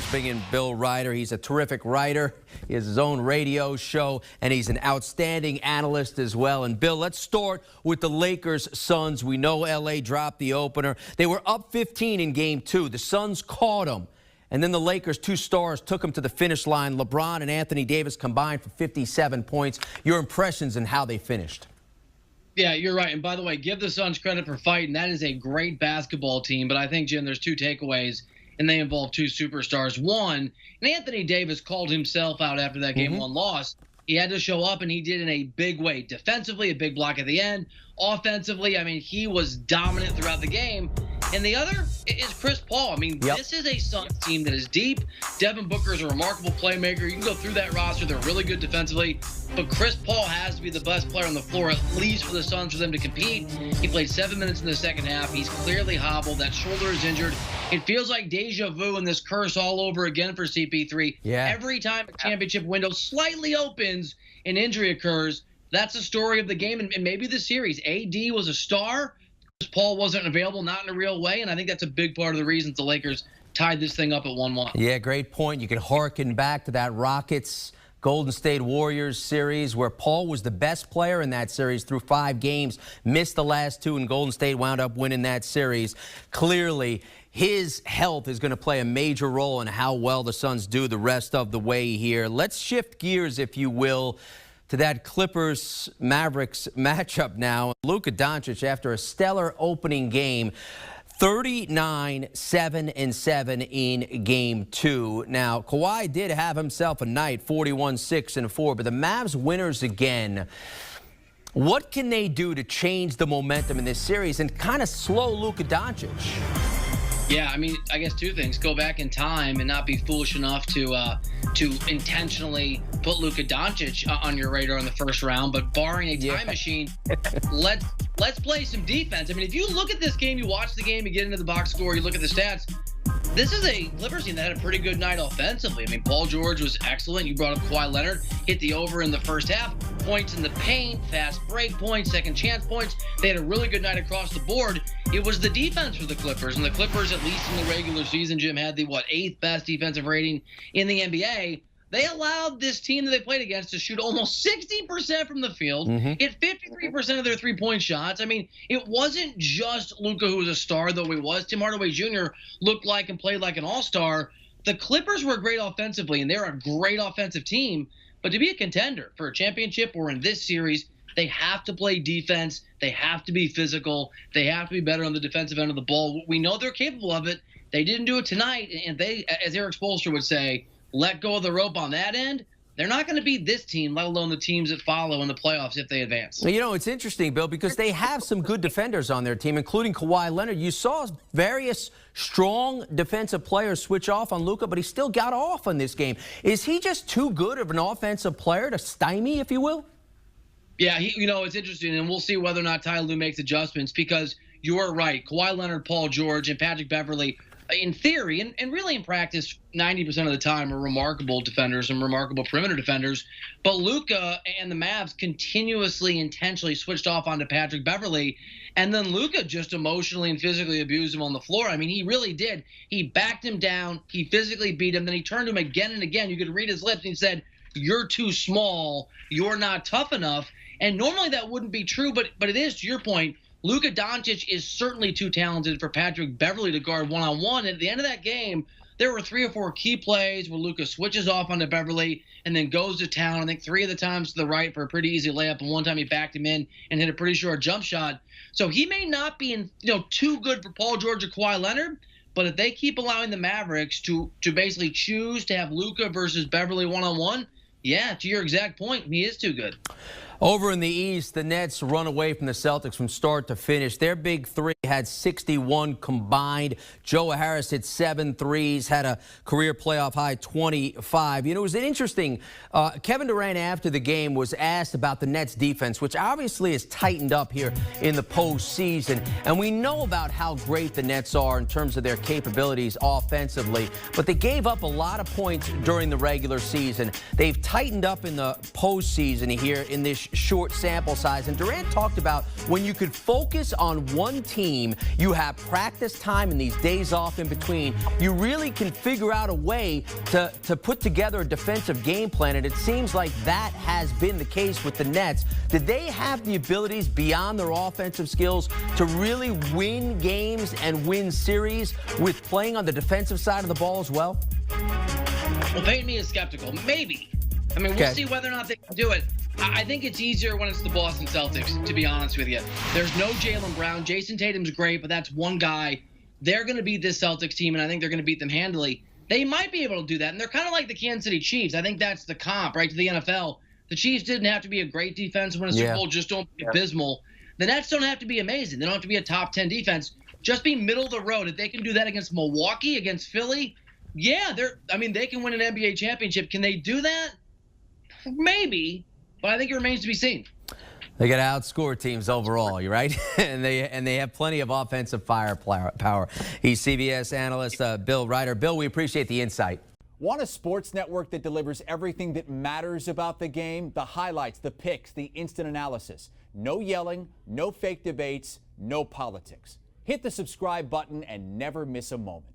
Let's bring in Bill Reiter. He's a terrific writer. He has his own radio show, and he's an outstanding analyst as well. And, Bill, let's start with the Lakers-Suns. We know L.A. dropped the opener. They were up 15 in Game 2. The Suns caught them. And then the Lakers' two stars took them to the finish line. LeBron and Anthony Davis combined for 57 points. Your impressions and how they finished? Yeah, you're right. And by the way, give the Suns credit for fighting. That is a great basketball team. But I think, Jim, there's two takeaways, and they involve two superstars. One, and Anthony Davis called himself out after that Game 1 loss. He had to show up, and he did in a big way. Defensively, a big block at the end. Offensively, I mean, he was dominant throughout the game. And the other is Chris Paul. I mean, this is a Suns team that is deep. Devin Booker is a remarkable playmaker. You can go through that roster. They're really good defensively. But Chris Paul has to be the best player on the floor, at least for the Suns, for them to compete. He played 7 minutes in the second half. He's clearly hobbled. That shoulder is injured. It feels like deja vu and this curse all over again for CP3. Yeah. Every time a championship window slightly opens, an injury occurs. That's the story of the game and maybe the series. AD was a star. Paul wasn't available, not in a real way, and I think that's a big part of the reasons the Lakers tied this thing up at 1-1. Yeah, great point. You can harken back to that Rockets Golden State Warriors series where Paul was the best player in that series through 5 games, missed the last 2, and Golden State wound up winning that series. Clearly, his health is going to play a major role in how well the Suns do the rest of the way here. Let's shift gears, if you will, to that Clippers-Mavericks matchup now. Luka Doncic, after a stellar opening game, 39-7-7 in Game 2. Now, Kawhi did have himself a night, 41-6-4, but the Mavs winners again. What can they do to change the momentum in this series and kind of slow Luka Doncic? Yeah, I mean, I guess two things. Go back in time and not be foolish enough to intentionally put Luka Doncic on your radar in the first round. But barring a time machine, let's play some defense. I mean, if you look at this game, you watch the game, you get into the box score, you look at the stats, this is a Clippers team that had a pretty good night offensively. I mean, Paul George was excellent. You brought up Kawhi Leonard, hit the over in the first half. Points in the paint, fast break points, second chance points. They had a really good night across the board. It was the defense for the Clippers, and the Clippers, at least in the regular season, Jim, had the, 8th best defensive rating in the NBA. They allowed this team that they played against to shoot almost 60% from the field, hit 53% of their three-point shots. I mean, it wasn't just Luka who was a star, though he was. Tim Hardaway Jr. looked like and played like an all-star. The Clippers were great offensively, and they're a great offensive team. But to be a contender for a championship or in this series, they have to play defense. They have to be physical. They have to be better on the defensive end of the ball. We know they're capable of it. They didn't do it tonight, and they, as Eric Spoelstra would say, let go of the rope on that end. They're not going to beat this team, let alone the teams that follow in the playoffs if they advance. You know, it's interesting, Bill, because they have some good defenders on their team, including Kawhi Leonard. You saw various strong defensive players switch off on Luka, but he still got off on this game. Is he just too good of an offensive player to stymie, if you will? Yeah, it's interesting, and we'll see whether or not Ty Lue makes adjustments because you're right. Kawhi Leonard, Paul George, and Patrick Beverley, in theory, and really in practice, 90% of the time are remarkable defenders and remarkable perimeter defenders. But Luka and the Mavs continuously, intentionally switched off onto Patrick Beverley. And then Luka just emotionally and physically abused him on the floor. I mean, he really did. He backed him down. He physically beat him. Then he turned to him again and again. You could read his lips, and he said, "You're too small. You're not tough enough." And normally that wouldn't be true, but it is, to your point. Luka Doncic is certainly too talented for Patrick Beverley to guard one-on-one. And at the end of that game, there were 3 or 4 key plays where Luka switches off onto Beverley and then goes to town. I think 3 of the times to the right for a pretty easy layup, and one time he backed him in and hit a pretty short jump shot. So he may not be too good for Paul George or Kawhi Leonard, but if they keep allowing the Mavericks to basically choose to have Luka versus Beverley one-on-one, yeah, to your exact point, he is too good. Over in the East, the Nets run away from the Celtics from start to finish. Their big three had 61 combined. Joe Harris hit 7 threes, had a career playoff high 25. You know, it was interesting. Kevin Durant, after the game, was asked about the Nets defense, which obviously has tightened up here in the postseason. And we know about how great the Nets are in terms of their capabilities offensively, but they gave up a lot of points during the regular season. They've tightened up in the postseason here in this short sample size. And Durant talked about when you could focus on one team, you have practice time and these days off in between, you really can figure out a way to put together a defensive game plan. And it seems like that has been the case with the Nets. Did they have the abilities beyond their offensive skills to really win games and win series with playing on the defensive side of the ball as well? Well, Peyton me is skeptical. Maybe. I mean, we'll see whether or not they can do it. I think it's easier when it's the Boston Celtics, to be honest with you. There's no Jaylen Brown. Jason Tatum's great, but that's one guy. They're going to beat this Celtics team, and I think they're going to beat them handily. They might be able to do that, and they're kind of like the Kansas City Chiefs. I think that's the comp, right, to the NFL. The Chiefs didn't have to be a great defense to win a Super Bowl. Just don't be abysmal. The Nets don't have to be amazing. They don't have to be a top 10 defense. Just be middle of the road. If they can do that against Milwaukee, against Philly, yeah, they can win an NBA championship. Can they do that? Maybe, but I think it remains to be seen. They got to outscore teams overall, you're right? and they have plenty of offensive firepower. He's CBS analyst Bill Reiter. Bill, we appreciate the insight. Want a sports network that delivers everything that matters about the game? The highlights, the picks, the instant analysis. No yelling, no fake debates, no politics. Hit the subscribe button and never miss a moment.